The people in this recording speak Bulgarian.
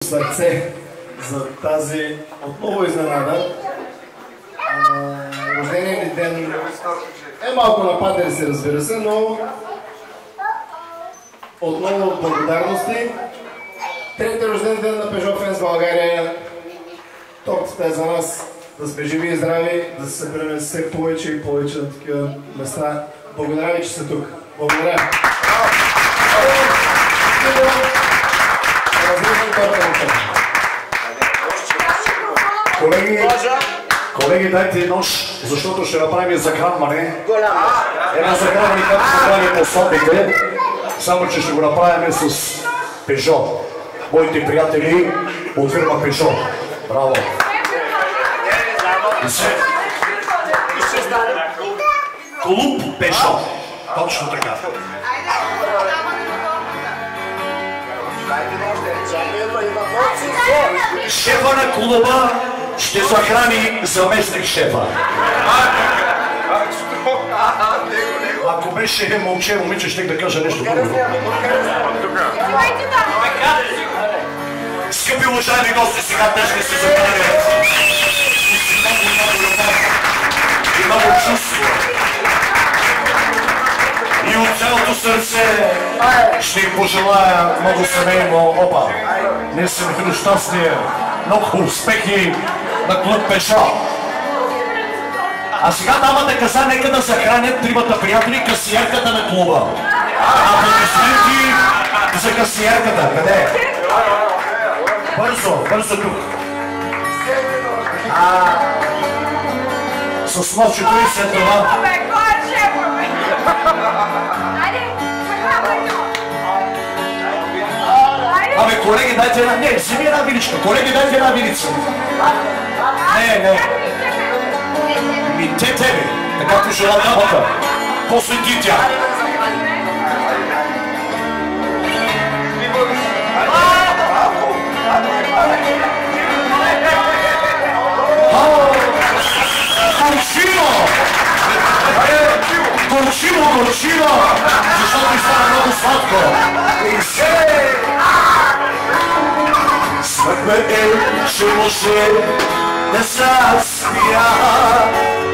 сърце за тази отново изненада. Рождения ни ден е малко нападали се, разбира се, но отново благодарности. Трети рожден ден на Peugeot Fans България. Тортата е за нас. Да сме живи и здрави, да се събираме все повече и повече на такива места. Благодаря ви, че сте тук. Благодаря. Колеги, дайте нож, защото ще направим захранване. Една захранване, както се прави по сватбите, само че ще го направим с Peugeot. Моите приятели от фирма Peugeot. Браво! Клуб Peugeot. Точно така. Шефа на клуба ще захрани заместник шефа. Ако беше момиче, ще да кажа нещо друго. Скъпи уважаеми гости, сега те ще се забравят. И много чувство. И от цялото сърце ще им пожелая много семейно опа. Несъмнено щастие, много успехи на клуб Peugeot. А сега дамата каза, нека да захранят тримата приятели касиерката на клуба. Аплодисменти за касиерката. Къде е? Бързо тук. С нощето и след това. Абе, колеги, дайте една... Не, вземи една виличка. Колеги, дайте една вилица. Не. Ми те тебе, така пожела дамата. Посвети тя. Горчиво! Защото ми стана много сладко. И се! Смъкме че може да се спя.